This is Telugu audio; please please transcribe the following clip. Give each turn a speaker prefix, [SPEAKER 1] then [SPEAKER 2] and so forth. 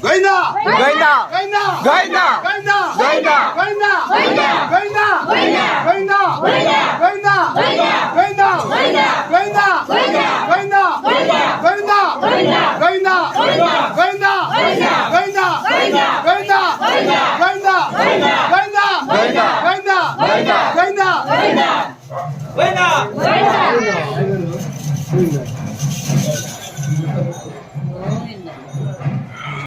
[SPEAKER 1] గోవిందా గోవిందా గోవిందా గోవిందా గోవిందా గోవిందా గోవిందా గోవిందా గోవిందా గోవిందా గోవిందా గోవిందా గోవిందా గోవిందా గోవిందా గోవిందా గోవిందా గోవిందా